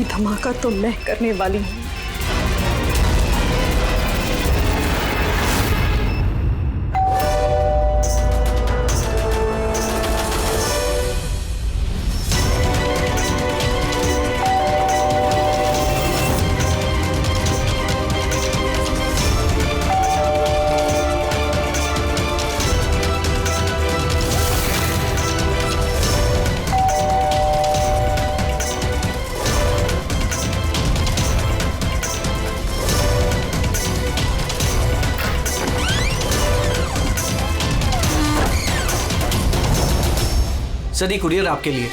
असली धमाका तो मैं करने वाली हूँ। सर, ये कुरियर आपके लिए।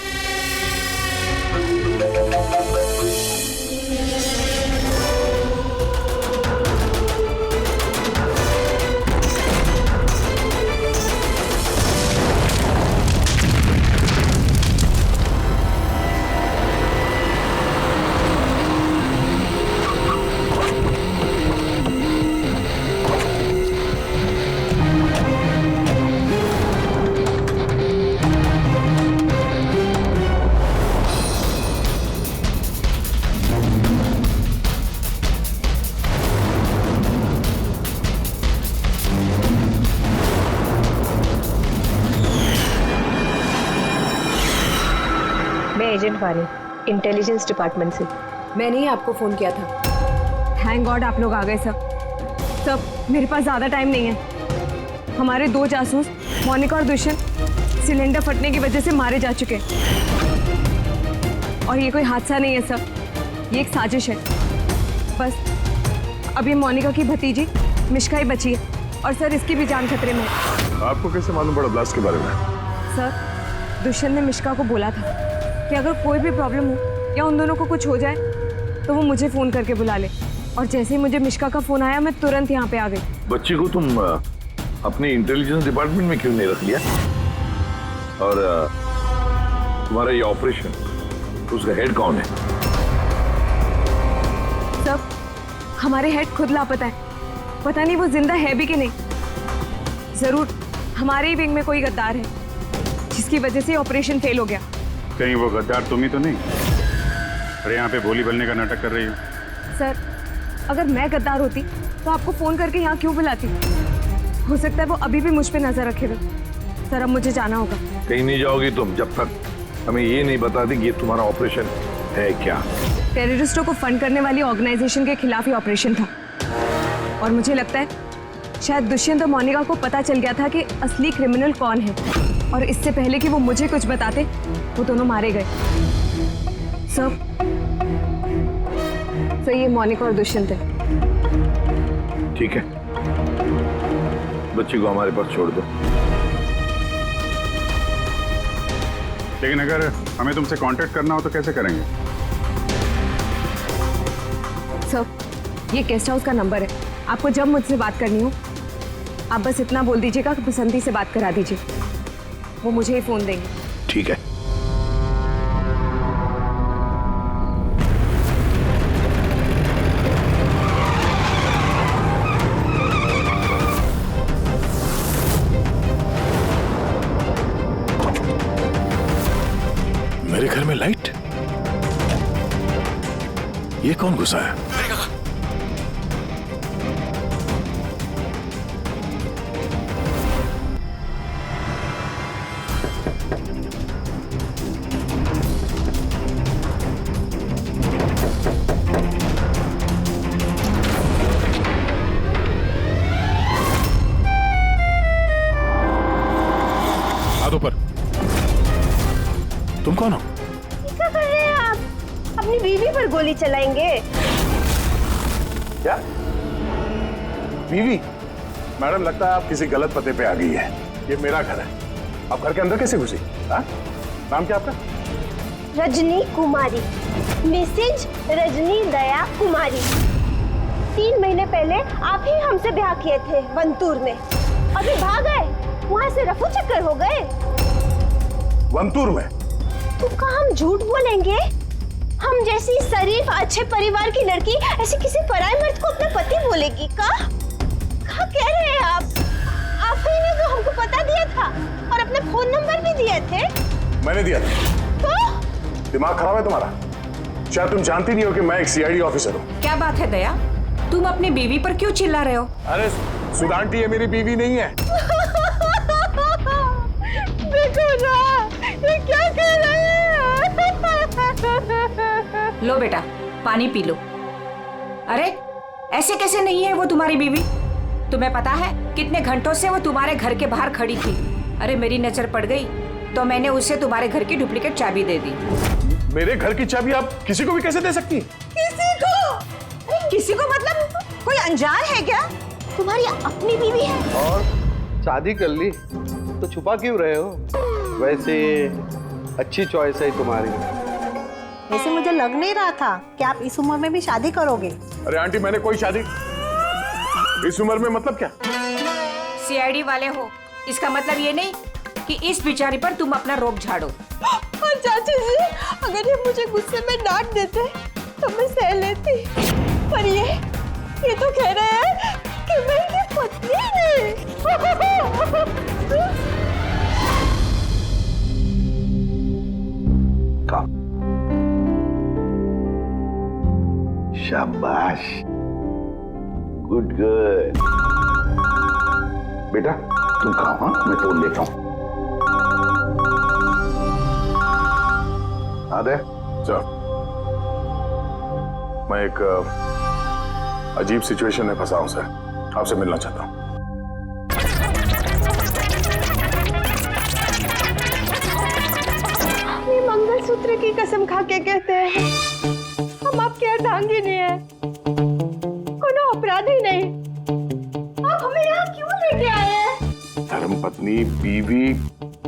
मैं एजेंट वानी, इंटेलिजेंस डिपार्टमेंट से। मैंने ही आपको फोन किया था। थैंक गॉड आप लोग आ गए सब। मेरे पास ज्यादा टाइम नहीं है। हमारे 2 जासूस मोनिका और दुष्यंत सिलेंडर फटने की वजह से मारे जा चुके हैं। और ये कोई हादसा नहीं है सर, ये एक साजिश है। बस अब ये मोनिका की भतीजी मिश्का ही बची है और सर इसकी भी जान खतरे में है। आपको कैसे मालूम पड़ा ब्लास्ट के बारे में? सर, दुष्यंत ने मिश्का को बोला था कि अगर कोई भी प्रॉब्लम हो या उन दोनों को कुछ हो जाए तो वो मुझे फोन करके बुला ले। और जैसे ही मुझे मिश्का का फोन आया मैं तुरंत यहाँ पे आ गई। बच्ची को तुम अपने इंटेलिजेंस डिपार्टमेंट में क्यों नहीं रख लिया? और तुम्हारा ये ऑपरेशन, उसका हेड कौन है? सर, हमारे हेड खुद लापता है। पता नहीं वो जिंदा है भी कि नहीं। जरूर हमारे ही विंग में कोई गद्दार है जिसकी वजह से ऑपरेशन फेल हो गया। कहीं वो गद्दार तुम ही तो नहीं? अरे यहाँ पे बोली बनने का नाटक कर रही हो। सर, अगर मैं गद्दार होती तो आपको फोन करके यहाँ क्यों बुलाती? हो सकता है वो अभी भी मुझ पे नजर रखे हुए। सर, अब मुझे जाना होगा। कहीं नहीं जाओगी तुम जब तक हमें ये नहीं बता दी कि ये तुम्हारा ऑपरेशन है क्या। टेररिस्टों को फंड करने वाली ऑर्गेनाइजेशन के खिलाफ ही ऑपरेशन था। और मुझे लगता है शायद दुष्यंत और मोनिका को पता चल गया था कि असली क्रिमिनल कौन है। और इससे पहले कि वो मुझे कुछ बताते, वो दोनों मारे गए। सर, ये मोनिका और दुष्यंत है। ठीक है, बच्ची को हमारे पास छोड़ दो। लेकिन अगर हमें तुमसे कांटेक्ट करना हो तो कैसे करेंगे? सर, ये गेस्ट हाउस का नंबर है। आपको जब मुझसे बात करनी हो आप बस इतना बोल दीजिएगा कि बसंती से बात करा दीजिए, वो मुझे ही फोन देंगे। ठीक है। मेरे घर में लाइट? ये कौन घुसा है? पर तुम कौन हो? क्या कर रहे हैं आप? अपनी बीवी पर गोली चलाएंगे? क्या बीवी? मैडम, लगता है आप किसी गलत पते पे आ गई है। ये मेरा घर है, आप घर के अंदर कैसे घुसी? हाँ? नाम क्या आपका? रजनी कुमारी, मिसेज रजनी दया कुमारी। 3 महीने पहले आप ही हमसे ब्याह किए थे वंतूर में। अभी भाग गए, वहाँ से रफू चक्कर हो गए। वंतूर में? तो क्या हम झूठ बोलेंगे? हम जैसी शरीफ अच्छे परिवार की लड़की ऐसे किसी पराये मर्द को अपना पति बोलेगी का? क्या कह रहे हैं आप? आप ही ने तो हमको पता दिया था और अपने फोन नंबर भी दिए थे। मैंने दिया था। तो दिमाग खराब है तुम्हारा? शायद तुम जानती नहीं हो कि मैं एक सीआईडी ऑफिसर हूँ। क्या बात है दया, तुम अपनी बीवी पर क्यों चिल्ला रहे हो? अरे सुधा आंटी ये मेरी बीवी नहीं है। देखो ना, ये क्या कह रहे हैं? लो बेटा, पानी पी लो। अरे ऐसे कैसे नहीं है वो तुम्हारी बीवी? तुम्हें पता है कितने घंटों से वो तुम्हारे घर के बाहर खड़ी थी। अरे मेरी नजर पड़ गई तो मैंने उसे तुम्हारे घर की डुप्लीकेट चाबी दे दी। मेरे घर की चाबी आप किसी को भी कैसे दे सकती? किसी को? किसी को मतलब कोई अनजान है क्या? तुम्हारी अपनी बीवी है। और शादी कर ली तो छुपा क्यों रहे हो? वैसे अच्छी चॉइस है तुम्हारी। वैसे मुझे लग नहीं रहा था कि आप इस उम्र में भी शादी करोगे। अरे आंटी मैंने कोई शादी इस उम्र में मतलब क्या? सीआईडी वाले हो, इसका मतलब ये नहीं कि इस बेचारी पर तुम अपना रोब झाड़ो। और चाची जी, अगर ये मुझे गुस्से में डांट देते तो मैं सह लेती, पर ये तो कह रहे हैं कि मैं इनकी पत्नी नहीं। शाबाश, गुड गर्ल। बेटा तुम खाओ, हाँ मैं तोड़ लेता हूँ। आदे सर, मैं एक अजीब सिचुएशन में फंसा हूं सर, आपसे मिलना चाहता हूं। ये मंगलसूत्र की कसम खा के कहते हैं हम आपके अर्धांगिनी है, कोनो अपराधी नहीं। आप हमें यहाँ क्यों लेके आए हैं? धर्मपत्नी, बीवी,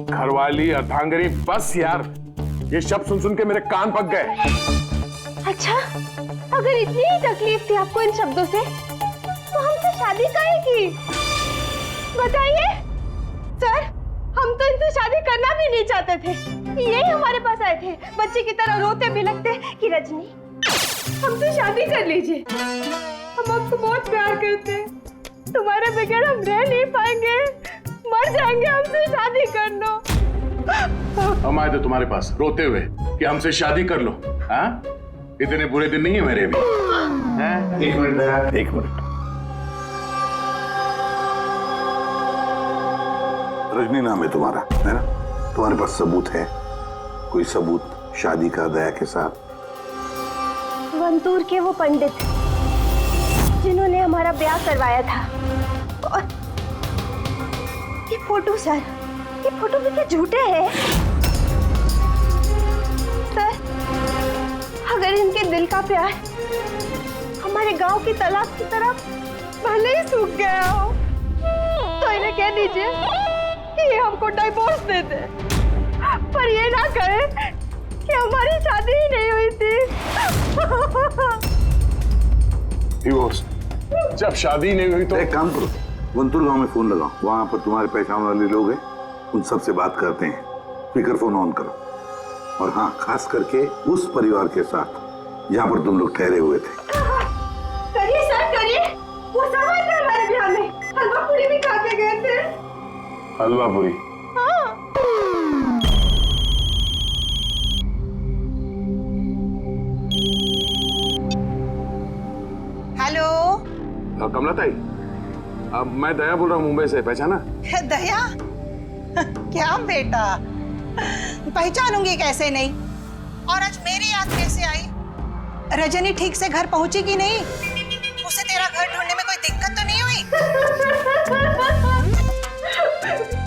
घरवाली, अर्धांगिनी, बस यार ये शब्द सुन सुन के मेरे कान पक गए। अच्छा, अगर इतनी ही तकलीफ थी आपको इन शब्दों से, तो हमसे शादी काहे की? बताइए सर, हम तो इनसे शादी करना भी नहीं चाहते थे। यही हमारे पास आए थे बच्चे की तरह रोते बिलखते कि रजनी हमसे शादी कर लीजिए, हम आपको बहुत प्यार करते हैं, तुम्हारे बगैर हम रह नहीं पाएंगे, मर जाएंगे, हमसे शादी कर लो। हम आए थे तुम्हारे पास रोते हुए कि हमसे शादी कर लो। हाँ, इतने बुरे दिन नहीं है मेरे भी। एक मिनट, एक मिनट। रजनी नाम है तुम्हारा, है ना? तुम्हारे पास सबूत है? कोई सबूत शादी का दया के साथ? वंतूर के वो पंडित जिन्होंने हमारा ब्याह करवाया था, और ये फोटो सर, ये फोटो भी क्या झूठे हैं? सर, अगर इनके दिल का प्यार हमारे गांव की तालाब की तरह भले ही सूख गया हो, तो इन्हें कह दीजिए कि ये हमको डाइवोर्स दे दे, पर ये ना कहे कि हमारी शादी ही नहीं हुई थी। डिवोर्स? जब शादी नहीं हुई तो एक काम करो, वंतुर गांव में फोन लगाओ, वहां पर तुम्हारे पहचान वाले लोग हैं, उन सब से बात करते हैं। स्पीकर फोन ऑन करो, और हाँ, खास करके उस परिवार के साथ जहां पर तुम लोग ठहरे हुए थे। करिए सर, करिए। वो सब आए थे हमारे ब्याह में, हलवा पूरी भी खा के गए थे। हलवा पूरी? हाँ। हेलो कमला ताई, मैं दया बोल रहा हूँ मुंबई से, पहचाना? दया? क्या बेटा, पहचानूंगी कैसे नहीं? और आज मेरी याद कैसे आई? रजनी ठीक से घर पहुंची कि नहीं? उसे तेरा घर ढूंढने में कोई दिक्कत तो नहीं हुई?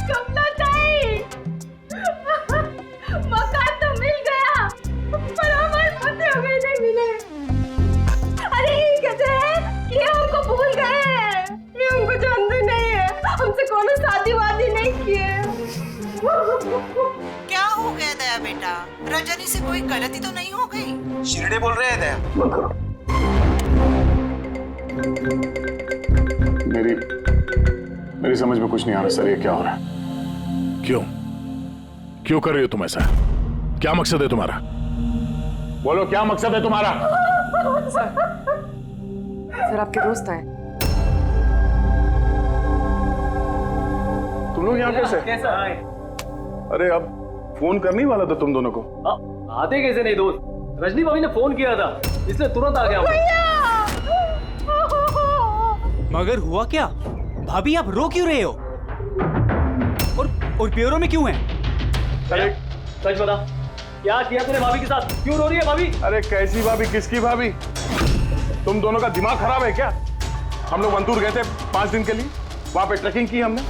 कमला ताई, मकान तो मिल गया, पर हमारे पते हो गए नहीं मिले। अरे ये कहते हैं कि हमको भूल गए हैं, ये हमको जानते नहीं है, हमसे कोनो शादी वादी नहीं किए। क्या हो गया दया बेटा? रजनी से कोई गलती तो नहीं हो गई? शिरडे बोल रहे हैं दया। बंद करो। मेरी समझ में कुछ नहीं आ रहा सर, ये क्या हो रहा है? क्यों कर रही हो तुम ऐसा? क्या मकसद है तुम्हारा? बोलो, क्या मकसद है तुम्हारा? सर आपके दोस्त आए। तुम लोग यहाँ कैसे आए? अरे अब फोन करने वाला था तुम दोनों को। आते कैसे नहीं दोस्त? रजनी भाभी ने फोन किया था, इसलिए तुरंत आ गया हूँ। मगर हुआ क्या? भाभी आप रो क्यों रहे हो? और ब्यूरो में क्यों हैं? अरे सच बता, क्या किया तूने भाभी के साथ? क्यों रो रही है भाभी? अरे कैसी भाभी, किसकी भाभी? तुम दोनों का दिमाग खराब है क्या? हम लोग वंतूर गए थे 5 दिन के लिए, वहां पे ट्रैकिंग की हमने,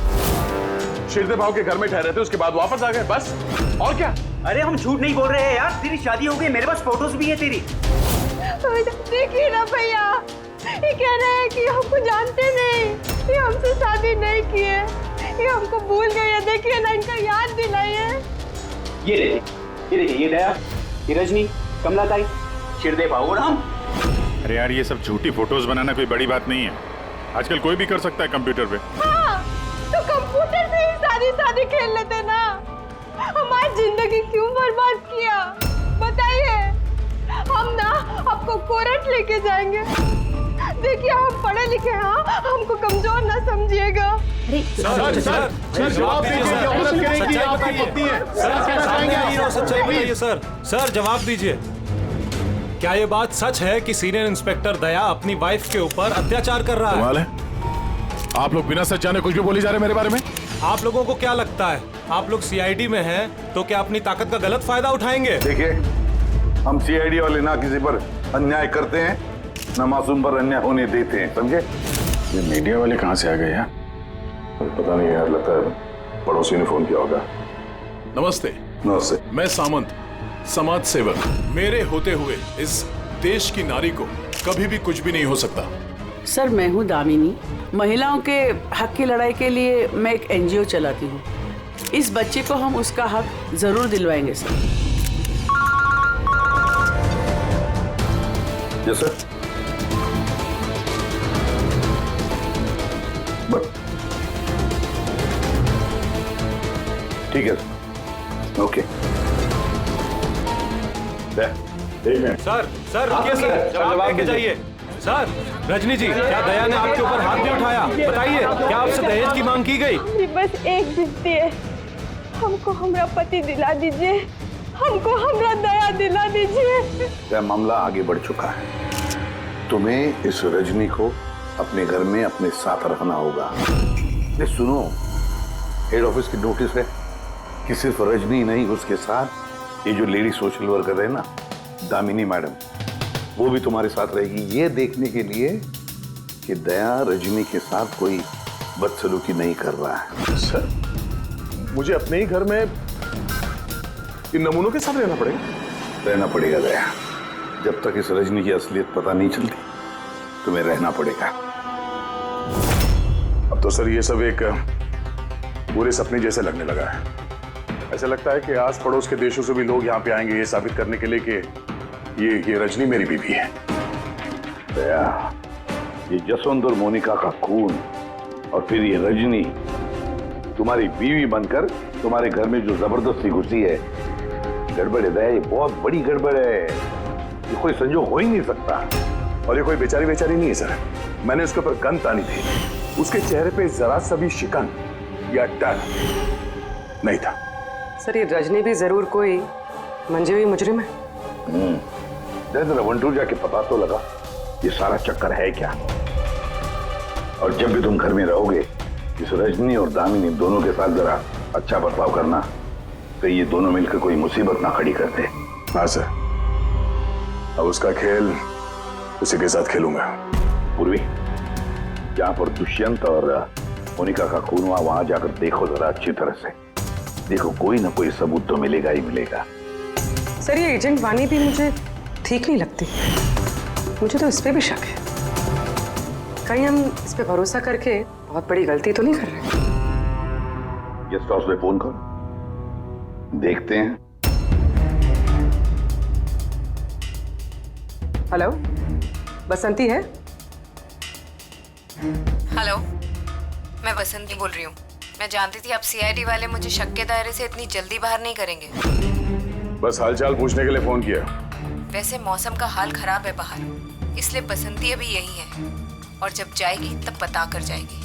शिरदे भाव के घर में ठहरे थे, उसके बाद वापस आ गए, बस। और क्या? अरे हम झूठ नहीं बोल रहे हैं यार, तेरी शादी हो गई, मेरे पास फोटोज भी है तेरी। देखिए ना भैया, ये कह रहे हैं कि हमको जानते नहीं, ये हमसे शादी नहीं की है, ये हमको भूल गई है। देखिए ना, इनका याद दिलाइए। ये देखिए, ये दया, ये रजनी, कमला ताई, शिरदे भाव और हम। अरे यार, ये सब झूठी फोटोज बनाना कोई बड़ी बात नहीं है, आजकल कोई भी कर सकता है कंप्यूटर पे। हाँ, तो कंप्यूटर से ही शादी खेल लेते ना। हमारी जिंदगी क्यों बर्बाद किया बताइए। हम ना आपको कोर्ट लेके जाएंगे। देखिए, हम पढ़े लिखे हैं, हमको कमजोर ना समझिएगा। सर जवाब दीजिए, औरत कह रही कि आपकी पत्नी है। सच्चाई बताइए सर। सर जवाब दीजिए, क्या ये बात सच है कि सीनियर इंस्पेक्टर दया अपनी वाइफ के ऊपर अत्याचार कर रहा है? आप लोग बिना सच जाने कुछ भी बोली जा रहे हैं मेरे बारे में। आप लोगों को क्या लगता है, आप लोग सीआईडी में हैं तो क्या अपनी ताकत का गलत फायदा उठाएंगे? देखिए, हम सीआईडी वाले ना किसी पर अन्याय करते हैं, ना मासूम पर अन्याय होने देते हैं, समझे? ये मीडिया वाले कहाँ से आ गए यार? पता नहीं यार, लगता है पड़ोसी ने फोन किया होगा। नमस्ते। नमस्ते। मैं सामंत, समाज सेवक। मेरे होते हुए इस देश की नारी को कभी भी कुछ भी नहीं हो सकता। सर, मैं हूँ दामिनी, महिलाओं के हक की लड़ाई के लिए मैं एक एनजीओ चलाती हूँ। इस बच्चे को हम उसका हक जरूर दिलवाएंगे सर। Yes sir. ठीक है, ओके। सर रुकिए सर, जवाब देके जाइए। सर, रजनी जी, क्या दया ने आपके ऊपर हाथ भी उठाया? बताइए, क्या आपसे दहेज की मांग की गई? बस एक विनती है, हमको हमरा पति दिला दीजिए, हमको हमरा दया दिला दीजिए। यह मामला आगे बढ़ चुका है, तुम्हें इस रजनी को अपने घर में अपने साथ रखना होगा। ये सुनो, हेड ऑफिस की नोटिस है कि सिर्फ रजनी नहीं, उसके साथ ये जो लेडी सोशल वर्कर है ना, दामिनी मैडम, वो भी तुम्हारे साथ रहेगी, ये देखने के लिए कि दया रजनी के साथ कोई बदसलूकी नहीं कर रहा है। सर, मुझे अपने ही घर में इन नमूनों के साथ रहना पड़ेगा दया। जब तक इस रजनी की असलियत पता नहीं चलती, तुम्हें रहना पड़ेगा। अब तो सर ये सब एक बुरे सपने जैसे लगने लगा है। ऐसा लगता है कि आस पड़ोस के देशों से भी लोग यहाँ पे आएंगे ये साबित करने के लिए कि ये रजनी मेरी बीवी है। दया, ये जसवंत और मोनिका का खून और फिर ये रजनी तुम्हारी बीवी बनकर तुम्हारे घर में जो जबरदस्ती घुसी है, गड़बड़ है दया, ये बहुत बड़ी गड़बड़ है, ये कोई संजोग हो ही नहीं सकता। और ये कोई बेचारी नहीं है सर, मैंने उसके ऊपर गन तानी थी, उसके चेहरे पे जरा सा भी शिकन या डर नहीं था। सर, ये रजनी भी जरूर कोई मंजी हुई मुजरिम है। जरा वंटूर जाके पता तो लगा ये सारा चक्कर है क्या। और जब भी तुम घर में रहोगे, इस रजनी और दामिनी दोनों के साथ जरा अच्छा बर्ताव करना, तो ये दोनों मिलकर कोई मुसीबत ना खड़ी करते। हाँ सर, अब उसका खेल उसी के साथ खेलूंगा। पूर्वी, जहाँ पर दुष्यंत और मोनिका का खून हुआ, वहां जाकर देखो जरा अच्छी तरह से। देखो, कोई ना कोई सबूत तो मिलेगा ही मिलेगा। सर, ये एजेंट वानी भी मुझे ठीक नहीं लगती, मुझे तो इस पे भी शक है। कहीं हम इस पे भरोसा करके बहुत बड़ी गलती तो नहीं कर रहे? गेस्ट हाउस में फोन करो, देखते हैं। हेलो, बसंती है? हेलो, मैं बसंती बोल रही हूँ। मैं जानती थी आप सीआईडी वाले मुझे शक के दायरे से इतनी जल्दी बाहर नहीं करेंगे। बस हालचाल पूछने के लिए फोन किया। वैसे मौसम का हाल खराब है बाहर, इसलिए बसंती अभी यही है और जब जाएगी तब पता कर जाएगी।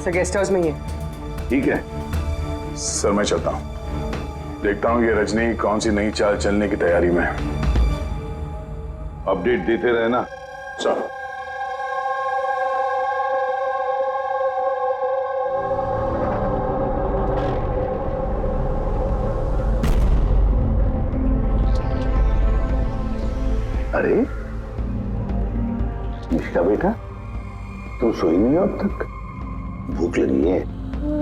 सर, गेस्ट हाउस में ही है। ठीक है सर, मैं चलता हूँ, देखता हूँ ये रजनी कौन सी नई चाल चलने की तैयारी में है। अपडेट देते रहना। चलो। अरे निष्का बेटा, तुम सोई नहीं हो अब तक? भूख लगी है?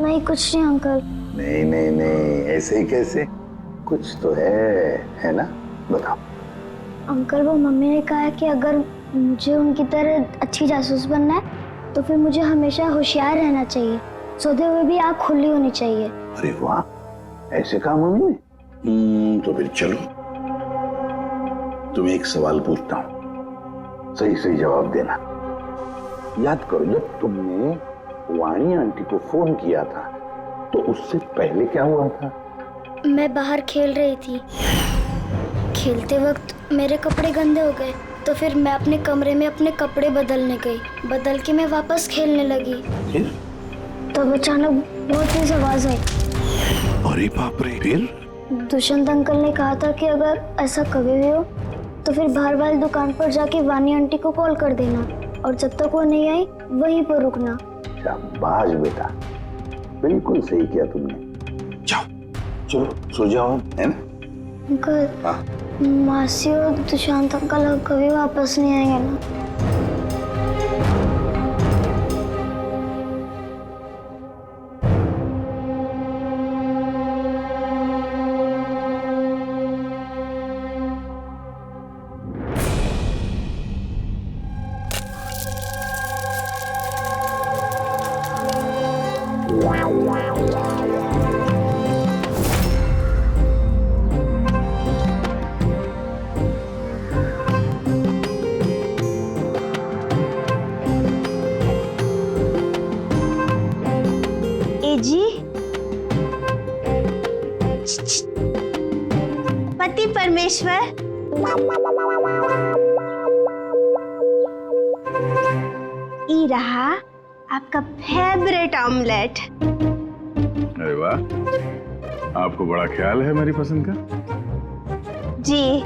नहीं, कुछ नहीं अंकल। नहीं नहीं नहीं, ऐसे ही कैसे? कुछ तो है ना? बताओ। अंकल, वो मम्मी ने कहा है कि अगर मुझे उनकी तरह अच्छी जासूस बनना है तो फिर मुझे हमेशा होशियार रहना चाहिए, सोते हुए भी आँख खुली होनी चाहिए। अरे वाह, ऐसे कहा मम्मी ने? तो फिर चलो, तुम्हें एक सवाल पूछता हूँ, सही सही जवाब देना। याद करो, जब तुमने वाणी आंटी को फोन किया था तो उससे पहले क्या हुआ था? मैं बाहर खेल रही थी। खेलते वक्त मेरे कपड़े गंदे हो गए तो फिर मैं अपने कमरे में अपने कपड़े बदलने गई। बदल के मैं वापस खेलने लगी। फिर? तब अचानक बहुत तेज आवाज आई। अरे बाप रे! फिर? दुष्यंत अंकल ने कहा था कि अगर ऐसा कभी भी हो तो फिर बाहर वाली दुकान पर जाके वानी आंटी को कॉल कर देना और जब तक वो नहीं आई वहीं पर रुकना। शाबाश बेटा, बिल्कुल सही किया तुमने। जाओ, चलो सो जाओ, है ना? अंकल, मासी और दुष्यंत अंकल कभी वापस नहीं आएंगे ना? जी, पति परमेश्वर, ये रहा आपका फेवरेट ऑमलेट। अरे वाह, आपको बड़ा ख्याल है मेरी पसंद का। जी,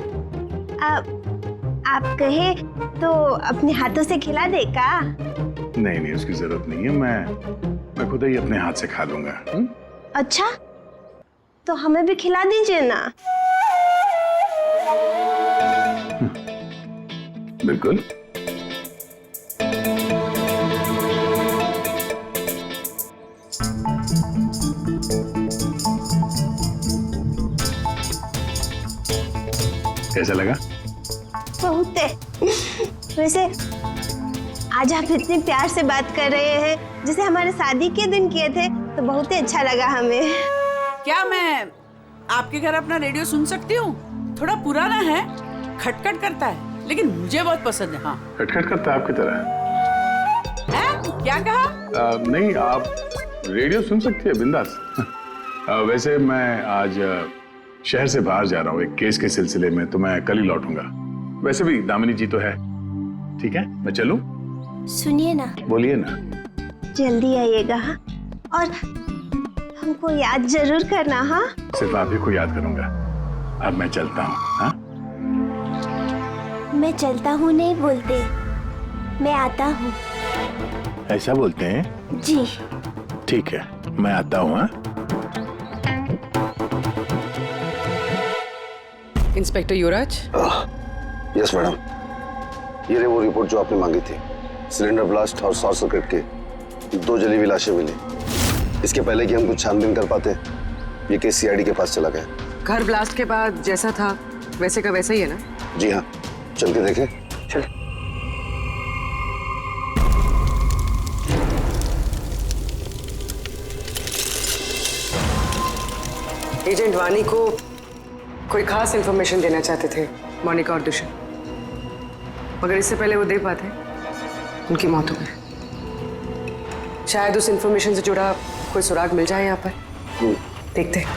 आप कहे तो अपने हाथों से खिला दे का? नहीं नहीं, उसकी जरूरत नहीं है, मैं खुद ही अपने हाथ से खा लूंगा। अच्छा, तो हमें भी खिला दीजिए ना। बिल्कुल। कैसा लगा? बहुत है। वैसे आज आप इतने प्यार से बात कर रहे हैं जैसे हमारे शादी के दिन किए थे, तो बहुत ही अच्छा लगा हमें। क्या मैं आपके घर अपना रेडियो सुन सकती हूँ? थोड़ा पुराना है, खटखट करता है, लेकिन मुझे बहुत पसंद है। हाँ, खटखट करता है आपकी तरह है? क्या कहा? नहीं, आप रेडियो सुन सकती है बिंदास। वैसे मैं आज शहर से बाहर जा रहा हूँ एक केस के सिलसिले में, तो मैं कल ही लौटूंगा। वैसे भी दामिनी जी तो है। ठीक है, मैं चलूं? सुनिए ना। बोलिए ना। जल्दी आइएगा और हमको याद जरूर करना। हाँ, सिर्फ आप ही को याद करूंगा। अब मैं चलता हूँ। हाँ, मैं चलता हूँ नहीं बोलते, मैं आता हूँ। ऐसा बोलते हैं? जी। ठीक है, मैं आता हूँ। हाँ, इंस्पेक्टर युवराज। यस मैडम, ये रही वो रिपोर्ट जो आपने मांगी थी। सिलेंडर ब्लास्ट और शॉर्ट सर्किट के 2 जली हुई लाशें मिली। इसके पहले कि हम कुछ छानबीन कर पाते, ये केस सीआईडी के पास चला गया। घर ब्लास्ट के बाद जैसा था वैसे का वैसा ही है ना? जी हाँ, चल के देखें। चल। एजेंट वानी को कोई खास इंफॉर्मेशन देना चाहते थे मोनिका और दुष्यंत, मगर इससे पहले वो दे पाते उनकी मौत हो गई। शायद उस इंफॉर्मेशन से जुड़ा कोई सुराग मिल जाए यहाँ पर। देखते हैं।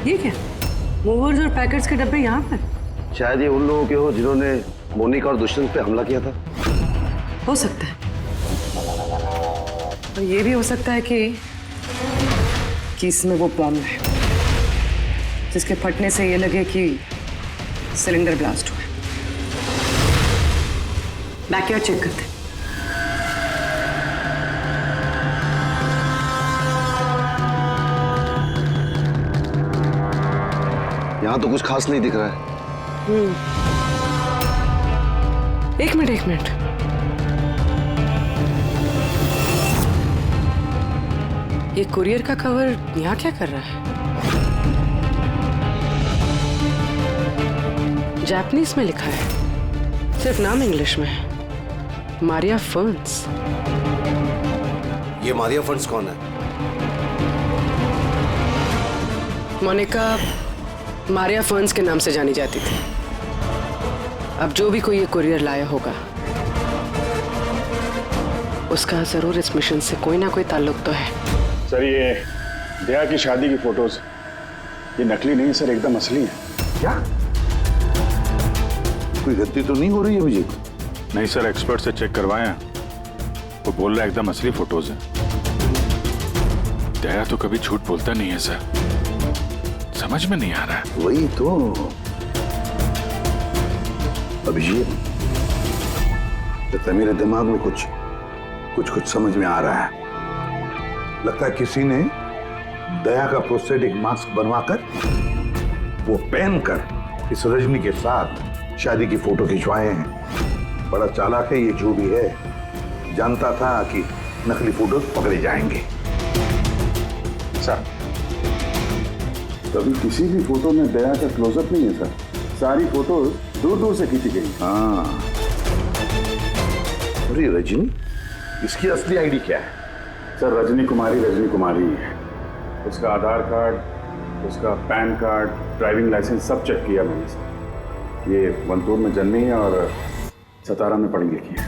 ये क्या? मूवर्स और पैकेट्स के डब्बे यहाँ पर? शायद ये उन लोगों के हो जिन्होंने मोनिका और दुष्यंत पे हमला किया था। हो सकता है, तो ये भी हो सकता है कि इसमें वो बॉम्ब है जिसके फटने से ये लगे कि सिलेंडर ब्लास्ट हुआ। बैकयार्ड चेक करते। यहाँ तो कुछ खास नहीं दिख रहा है। एक मिनट। ये कुरियर का कवर यहाँ क्या कर रहा है? जापानीज में लिखा है, सिर्फ नाम इंग्लिश में है, मारिया फर्न्स। ये मारिया फर्न्स कौन है? मोनिका मारिया फर्न्स के नाम से जानी जाती थी। अब जो भी कोई ये कुरियर लाया होगा उसका जरूर इस मिशन से कोई ना कोई ताल्लुक तो है। सर ये दया की शादी की फोटोज ये नकली नहीं सर, एकदम असली है। क्या कोई गलती तो नहीं हो रही है अभिजीत? नहीं सर, एक्सपर्ट से चेक करवाए हैं, वो बोल रहा है एकदम असली फोटोज है। दया तो कभी झूठ बोलता नहीं है सर, समझ में नहीं आ रहा है। वही तो अभिजीत, लगता है मेरे दिमाग में कुछ समझ में आ रहा है। लगता है किसी ने दया का प्रोस्थेटिक मास्क बनवाकर वो पहनकर इस रजनी के साथ शादी की फोटो खिंचवाए हैं। बड़ा चालाक है ये जो भी है, जानता था कि नकली फोटोज पकड़े जाएंगे। सर कभी किसी भी फोटो में दया का क्लोजअप नहीं है सर, सारी फोटोज दूर दूर से खींची गई। हाँ, अरे रजनी, इसकी असली आईडी क्या है? सर रजनी कुमारी ही है। उसका आधार कार्ड, उसका पैन कार्ड, ड्राइविंग लाइसेंस सब चेक किया मैंने सर। ये वंतूर में जन्मी है और सतारा में पढ़ी लिखी है।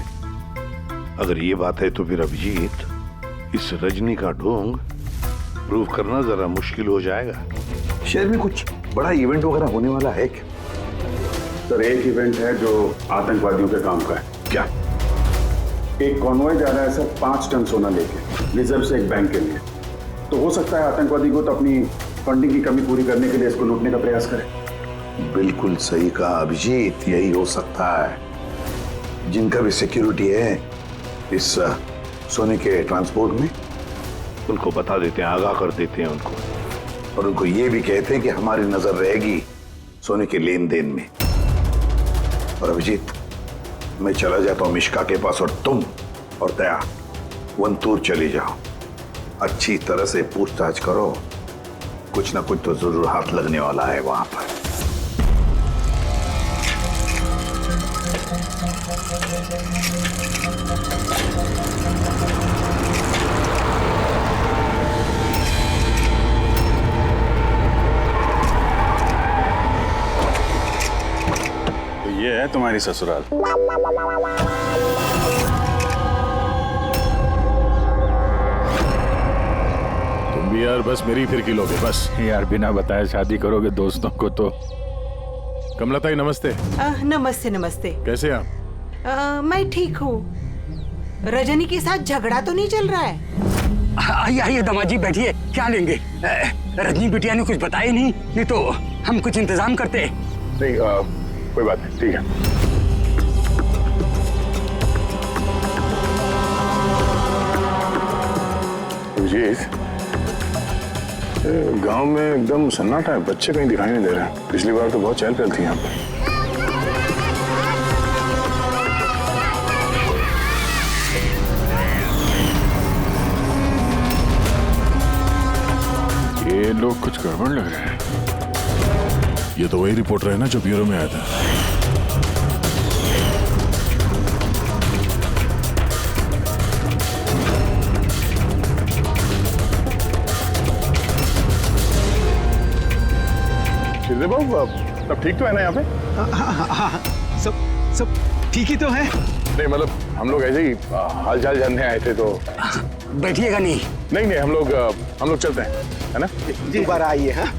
अगर ये बात है तो फिर अभिजीत, इस रजनी का ढोंग प्रूव करना जरा मुश्किल हो जाएगा। शहर में कुछ बड़ा इवेंट वगैरह होने वाला है क्या? सर एक इवेंट है जो आतंकवादियों के काम का है। क्या? एक कॉन्वॉय जा रहा है सर 5 टन सोना लेके रिजर्व से एक बैंक के लिए। तो हो सकता है आतंकवादी को तो अपनी फंडिंग की कमी पूरी करने के लिए इसको लूटने का प्रयास करें। बिल्कुल सही कहा अभिजीत, यही हो सकता है। जिनका भी सिक्योरिटी है इस सोने के ट्रांसपोर्ट में, उनको बता देते हैं, आगाह कर देते हैं उनको, और उनको ये भी कहते हैं कि हमारी नजर रहेगी सोने के लेन देन में। और अभिजीत, मैं चला जाता हूं मिश्का के पास और तुम और दया वंतूर चले जाओ। अच्छी तरह से पूछताछ करो, कुछ ना कुछ तो जरूर हाथ लगने वाला है वहां पर। तो ये है तुम्हारी ससुराल। तुम भी यार बस मेरी फिरकी लोगे बस। यार बिना बताए शादी करोगे दोस्तों को तो। कमलताई नमस्ते। नमस्ते नमस्ते। कैसे आप? मैं ठीक हूँ। रजनी के साथ झगड़ा तो नहीं चल रहा है? आइए आइए दामाद जी बैठिए, क्या लेंगे? रजनी बिटिया ने कुछ बताया नहीं तो हम कुछ इंतजाम करते। नहीं कोई बात नहीं, ठीक है। गांव में एकदम सन्नाटा है, बच्चे कहीं दिखाई नहीं दे रहे हैं। पिछली बार तो बहुत चहल पहल थी यहाँ पे। ये लोग कुछ गड़बड़ लग रहे हैं। ये तो वही रिपोर्टर है ना जो ब्यूरो में आया था। शिरदे बाबू सब ठीक तो है ना यहाँ पे? हाँ, सब ठीक ही तो है। नहीं मतलब हम लोग ऐसे ही हाल चाल जानने आए थे तो। बैठिएगा नहीं? नहीं हम लोग चलते हैं, है ना? दोबारा आइए। हाँ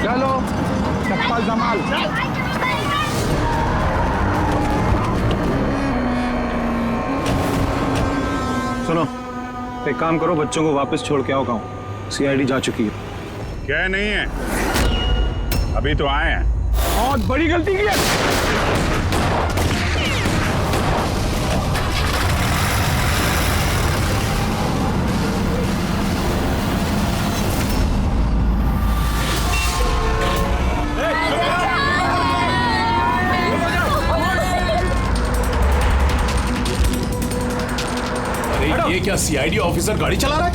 चलो चप्पल संभाल। सुनो, एक काम करो, बच्चों को वापस छोड़ के आओ गाँव। सीआईडी जा चुकी है। क्या नहीं है, अभी तो आए हैं। बहुत बड़ी गलती की है। ये क्या सीआईडी ऑफिसर गाड़ी चला रहा है?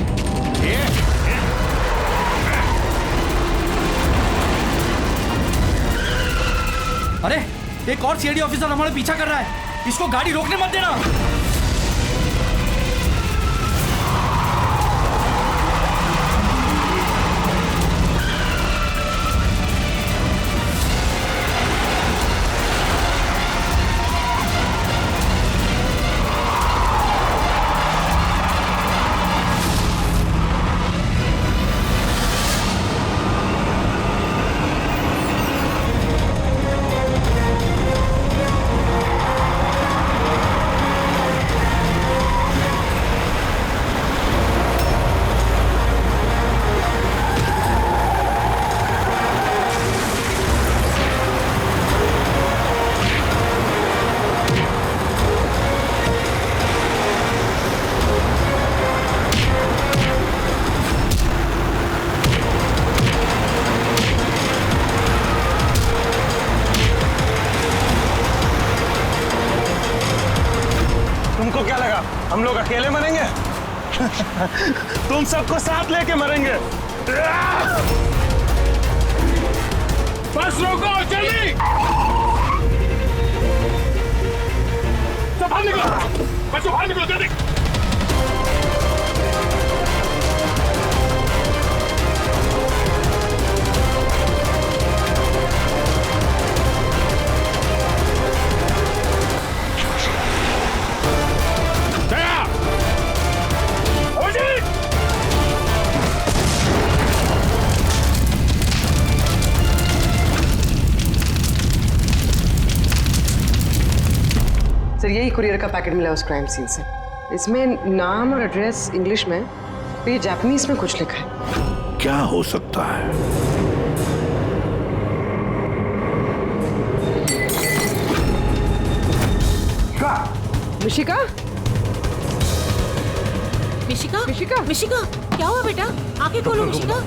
अरे एक और सीआईडी ऑफिसर हमारा पीछा कर रहा है, इसको गाड़ी रोकने मत देना। तुमको क्या लगा हम लोग अकेले मरेंगे? तुम सबको साथ लेके मरेंगे। बस रोको, जल्दी। सब बाहर निकलो, बच्चों बाहर निकलो जल्दी। सर यही कुरियर का पैकेट मिला उस क्राइम सीन से। इसमें नाम और एड्रेस इंग्लिश में, तो ये जापानीज में कुछ लिखा है। क्या हो सकता है? मिशिका? मिशिका? मिशिका? मिशिका? क्या हुआ बेटा? आंखें खोलो मिशिका।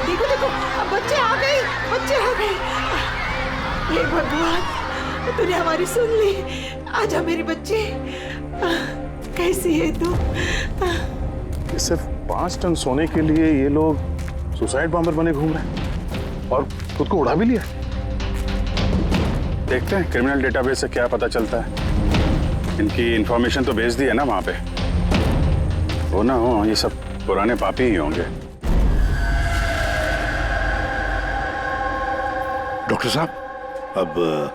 देखो देखो, अब बच्चे आ गए, बच्चे आ गए। हे भगवान, तूने हमारी सुन ली। आजा मेरे बच्चे। कैसी है तू? सिर्फ 5 टन सोने के लिए ये लोग सुसाइड बॉम्बर बने घूम रहे हैं और खुद को उड़ा भी लिया। देखते हैं क्रिमिनल डेटाबेस से क्या पता चलता है। इनकी इंफॉर्मेशन तो भेज दी है ना वहां पे। वो ना हो ये सब पुराने पापी ही होंगे। डॉक्टर साहब, अब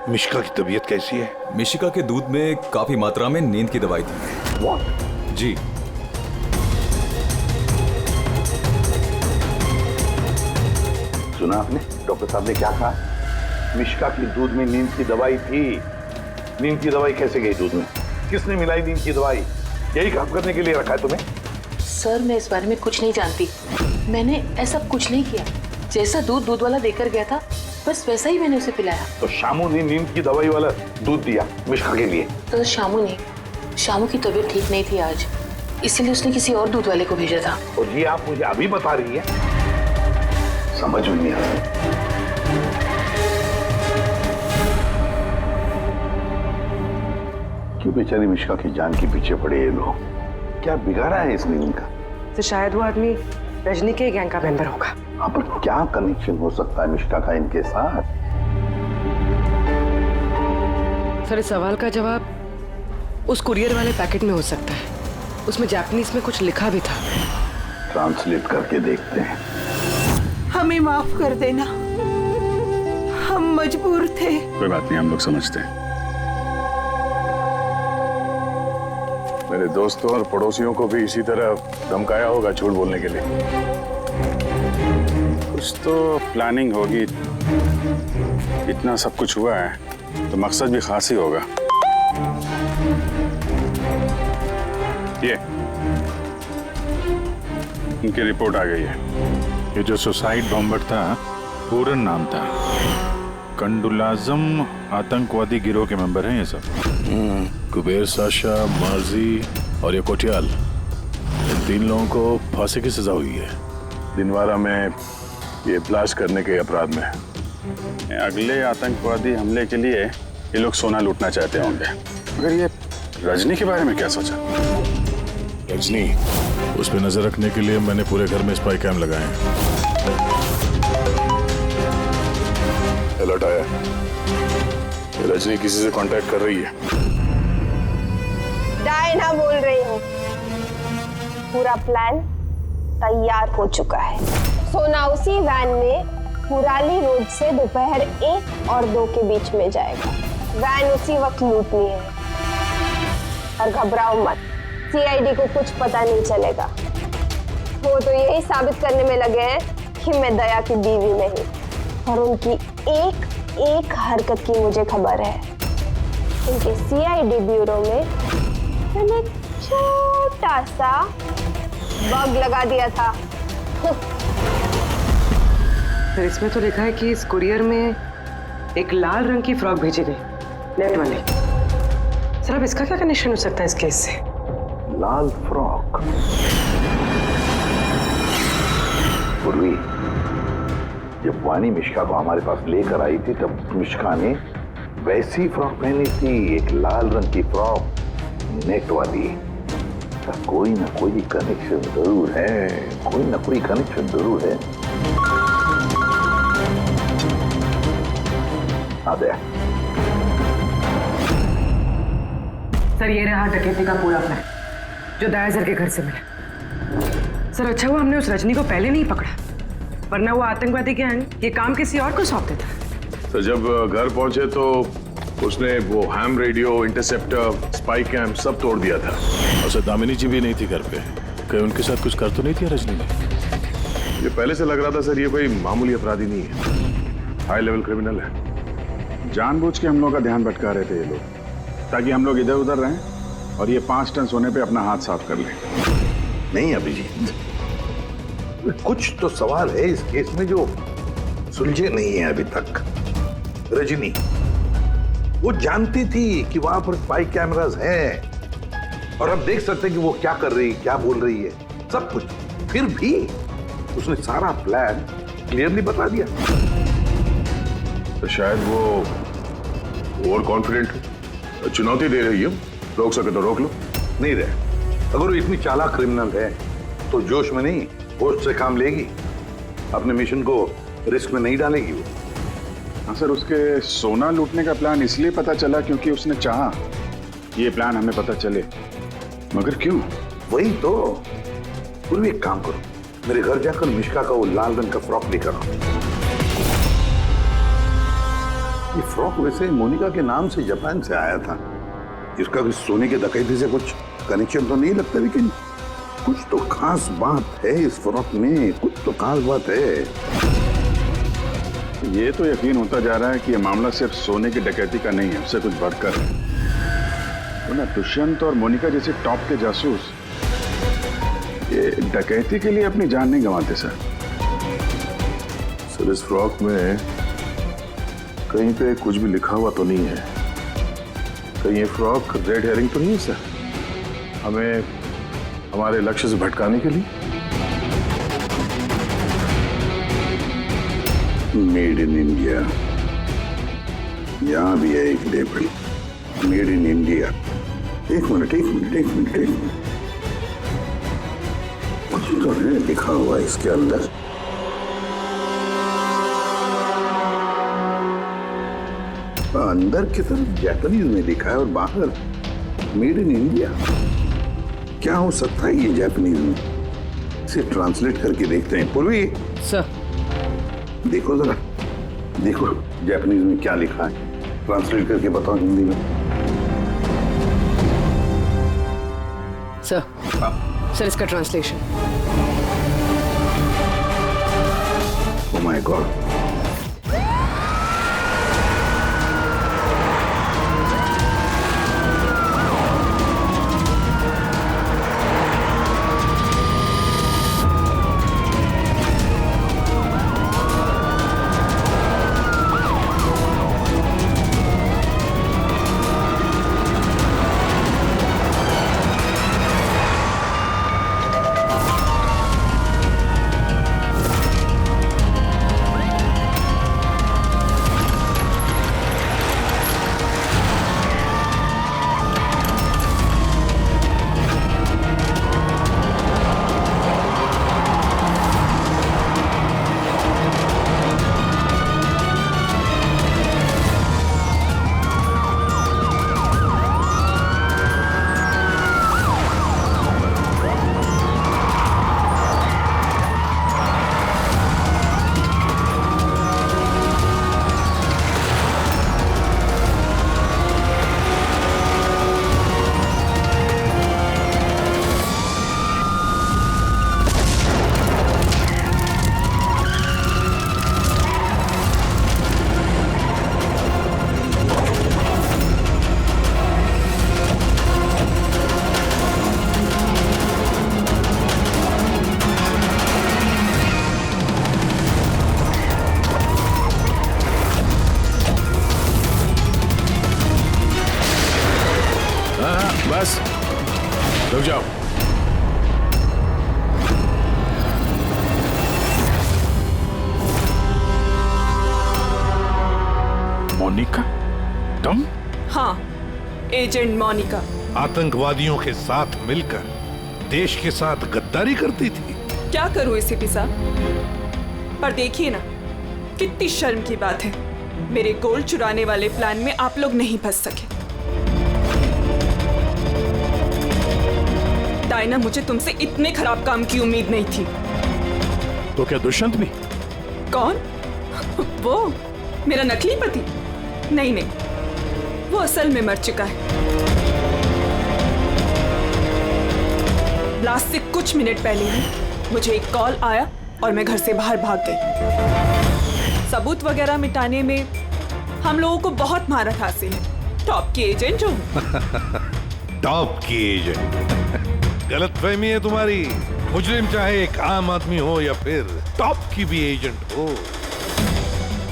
मिशिका की तबीयत कैसी है? मिशिका के दूध में काफी मात्रा में नींद की दवाई थी। What? जी। सुना आपने डॉक्टर साहब ने क्या कहा? मिशिका की दूध में नींद की दवाई थी। नींद की दवाई कैसे गई दूध में? किसने मिलाई नींद की दवाई? यही काम करने के लिए रखा है तुम्हें? सर मैं इस बारे में कुछ नहीं जानती। मैंने ऐसा कुछ नहीं किया। जैसा दूध वाला देकर गया था बस वैसा ही मैंने उसे पिलाया। तो शामू ने नींद की दवाई वाला दूध दिया मिशिका के लिए? तो शामू की तबीयत ठीक नहीं थी आज, इसलिए उसने किसी और दूध वाले को भेजा था। और ये आप मुझे अभी बता रही है? समझ में नहीं आ रहा। क्यों बेचारी मिशिका की जान के पीछे पड़े ये लोग? क्या बिगाड़ा है इसने इनका? तो शायद वो आदमी रजनी के गैंग का मेंबर होगा। हाँ, पर क्या कनेक्शन हो सकता है मिशिका का इनके साथ? सर इस सवाल का जवाब उस कुरियर वाले पैकेट में हो सकता है। उसमें जापानीज में कुछ लिखा भी था। ट्रांसलेट करके देखते हैं। हमें माफ कर देना, हम मजबूर थे। कोई बात नहीं, हम लोग समझते हैं। मेरे दोस्तों और पड़ोसियों को भी इसी तरह धमकाया होगा झूठ बोलने के लिए। कुछ तो प्लानिंग होगी। इतना सब कुछ हुआ है तो मकसद भी खास ही होगा। ये इनकी रिपोर्ट आ गई है। ये जो सुसाइड बॉम्बर था, पूरा नाम था कंडुलाजम आतंकवादी गिरोह के मेंबर हैं ये सब। कुबेर साशा, माजी और ये कोटियाल, इन 3 लोगों को फांसी की सजा हुई है। दिनवारा में ये ब्लास्ट करने के अपराध में। अगले आतंकवादी हमले के लिए ये लोग सोना लूटना चाहते होंगे। मगर ये रजनी के बारे में क्या सोचा? रजनी, उस पर नजर रखने के लिए मैंने पूरे घर में स्पाई कैम लगाए हैं। अलर्ट आया, ये रजनी किसी से कांटेक्ट कर रही है। डायना बोल रही हूँ। पूरा प्लान तैयार हो चुका है। सोना उसी वैन में पुराली रोड से दोपहर 1 और 2 के बीच में जाएगा। वैन उसी वक्त लूटनी है। और घबराओ मत, सीआईडी को कुछ पता नहीं चलेगा। वो तो यही साबित करने में लगे हैं कि मैं दया की बीवी नहीं। और उनकी एक हरकत की मुझे खबर है। उनके सीआईडी ब्यूरो में मैंने छोटा सा बग लगा दिया था। सर, इसमें तो लिखा है कि इस कुरियर में एक लाल रंग की फ्रॉक भेजी गई, नेट वाली। सर, अब इसका क्या कनेक्शन हो सकता है इस केस से? लाल फ्रॉक? पूर्वी, जब वानी मिश्का को हमारे पास लेकर आई थी तब मिश्का ने वैसी फ्रॉक पहनी थी, एक लाल रंग की फ्रॉक, नेट वाली। कोई ना कोई कनेक्शन जरूर है, कोई ना कोई कनेक्शन जरूर है। आ गया। सर, ये रहा डकैती का पूरा प्लान जो दया सर के घर से मिला। सर, अच्छा हुआ हमने उस रजनी को पहले नहीं पकड़ा, वरना वो आतंकवादी गैंग ये काम किसी और को सौंप देता। तो जब घर पहुंचे तो उसने वो ham radio, interceptor, spy camp सब तोड़ दिया था। और दामिनी जी भी नहीं थी घर पे। कहीं उनके साथ कुछ कर तो नहीं थी रजनी ने? ये पहले से लग रहा था सर, ये कोई मामूली अपराधी नहीं है, हाई लेवल क्रिमिनल है। जानबूझ के हम लोग का ध्यान भटका रहे थे ये लोग, ताकि हम लोग इधर उधर रहें और ये 5 टन सोने पे अपना हाथ साफ कर लें। नहीं अभिजीत, कुछ तो सवाल है इस केस में जो सुलझे नहीं है अभी तक। रजनी वो जानती थी कि वहां पर स्पाई कैमरास हैं और हम देख सकते हैं कि वो क्या कर रही है, क्या बोल रही है, सब कुछ। फिर भी उसने सारा प्लान क्लियरली बता दिया। तो शायद वो ओवर कॉन्फिडेंट है, चुनौती दे रही है। रोक सके तो रोक लो। नहीं रहे, अगर वो इतनी चालाक क्रिमिनल है तो जोश में नहीं, होश से काम लेगी। अपने मिशन को रिस्क में नहीं डालेगी वो। हाँ सर, उसके सोना लूटने का प्लान इसलिए पता चला क्योंकि उसने चाहा ये प्लान हमें पता चले। मगर क्यों? वही तो। पूर्वी एक काम करो, मेरे घर जाकर मिश्का का वो लाल रंग का फ्रॉक लेकर आओ। ये फ्रॉक वैसे मोनिका के नाम से जापान से आया था। इसका भी सोने के डकैती से कुछ कनेक्शन तो नहीं लगता, लेकिन कुछ तो खास बात है इस फ्रॉक में, कुछ तो खास बात है। ये तो यकीन होता जा रहा है कि ये मामला सिर्फ सोने की डकैती का नहीं है, उससे कुछ बढ़कर है। तो ना दुष्यंत और मोनिका जैसे टॉप के जासूस ये डकैती के लिए अपनी जान नहीं गंवाते सर। सर, इस फ्रॉक में कहीं पे कुछ भी लिखा हुआ तो नहीं है? कहीं ये फ्रॉक रेड हेरिंग तो नहीं है सर, हमें हमारे लक्ष्य से भटकाने के लिए? मेड इन इंडिया, यहां भी है एक लेबल, मेड इन इंडिया। एक मिनट कुछ तो है लिखा हुआ इसके अंदर। अंदर की तरफ जापानीज में लिखा है और बाहर मेड इन इंडिया। क्या हो सकता है ये जापानीज में? इसे ट्रांसलेट करके देखते हैं। पूर्वी सर, देखो जरा, देखो जापानीज में क्या लिखा है, ट्रांसलेट करके बताओ हिंदी में। सर, सर इसका ट्रांसलेशन। कॉल। बस रुक जाओ। मोनिका, तुम? हाँ, एजेंट मोनिका। आतंकवादियों के साथ मिलकर देश के साथ गद्दारी करती थी। क्या करूं एसीपी साहब, पर देखिए ना, कितनी शर्म की बात है, मेरे गोल्ड चुराने वाले प्लान में आप लोग नहीं फंस सके। डायना, मुझे तुमसे इतने खराब काम की उम्मीद नहीं थी। तो क्या दुष्यंत भी? कौन? वो मेरा नकली पति? नहीं नहीं, वो असल में मर चुका है। ब्लास्ट से कुछ मिनट पहले ही मुझे एक कॉल आया और मैं घर से बाहर भाग गई। सबूत वगैरह मिटाने में हम लोगों को बहुत महारत हासिल है। टॉप की एजेंट हूँ। टॉप की एजेंट? गलतफहमी है तुम्हारी। मुजरिम चाहे एक आम आदमी हो या फिर टॉप की भी एजेंट हो,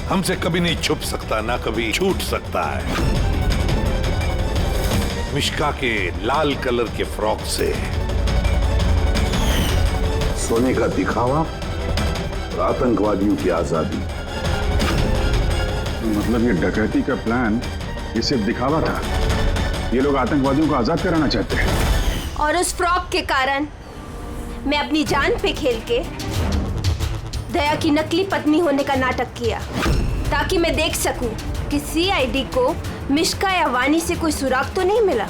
हमसे कभी नहीं छुप सकता, ना कभी छूट सकता है। मिश्का के लाल कलर के फ्रॉक से सोने का दिखावा और आतंकवादियों की आजादी। मतलब ये डकैती का प्लान ये सिर्फ दिखावा था? ये लोग आतंकवादियों को आजाद कराना चाहते हैं। और उस फ्रॉक के कारण मैं अपनी जान पे खेल के दया की नकली पत्नी होने का नाटक किया, ताकि मैं देख सकूं कि सीआईडी को मिश्का या वानी से कोई सुराग तो नहीं मिला।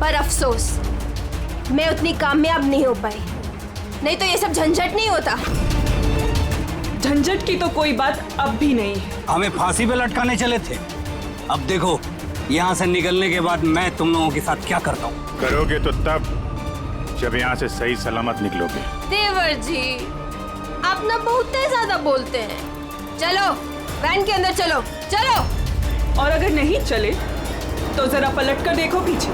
पर अफसोस, मैं उतनी कामयाब नहीं हो पाई, नहीं तो ये सब झंझट नहीं होता। झंझट की तो कोई बात अब भी नहीं है। हमें फांसी पे लटकाने चले थे, अब देखो यहाँ से निकलने के बाद मैं तुम लोगों के साथ क्या करता हूँ। करोगे तो तब जब यहाँ से सही सलामत निकलोगे। देवर जी, आप ना बहुत ज्यादा बोलते हैं। चलो वैन के अंदर चलो, चलो। और अगर नहीं चले तो जरा पलट कर देखो पीछे।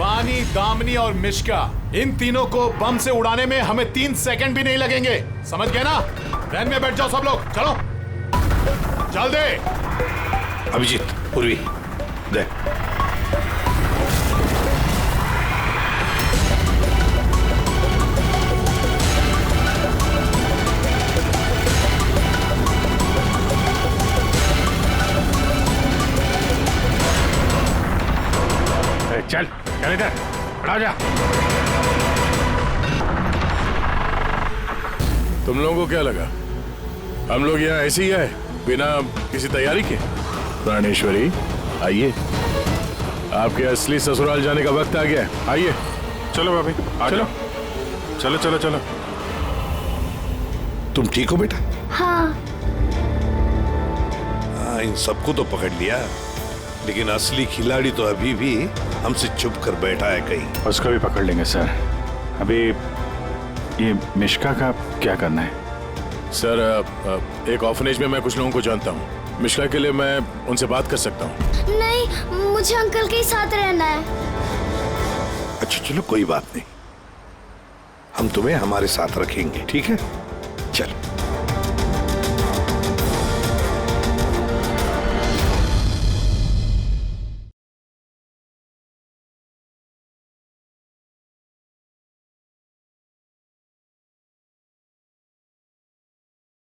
वानी, दामिनी और मिश्का, इन तीनों को बम से उड़ाने में हमें 3 सेकंड भी नहीं लगेंगे। समझ गए ना? वैन में बैठ जाओ सब लोग, चलो चल दे। अभिजीत, पूर्वी दे। चल चल इधर, खड़ा जा। तुम लोगों को क्या लगा हम लोग यहाँ ऐसे ही आए बिना किसी तैयारी के? प्राणेश्वरी, आइए, आपके असली ससुराल जाने का वक्त आ गया है। आइए। चलो भाभी, चलो चलो चलो चलो। तुम ठीक हो बेटा? हाँ। इन सबको तो पकड़ लिया, लेकिन असली खिलाड़ी तो अभी भी हमसे छुप कर बैठा है कहीं। उसको भी पकड़ लेंगे सर। अभी ये मिश्का का क्या करना है? सर एक ऑर्फनेज में मैं कुछ लोगों को जानता हूँ। मिश्का के लिए मैं उनसे बात कर सकता हूँ। नहीं, मुझे अंकल के साथ रहना है। अच्छा चलो कोई बात नहीं, हम तुम्हें हमारे साथ रखेंगे, ठीक है? चलो।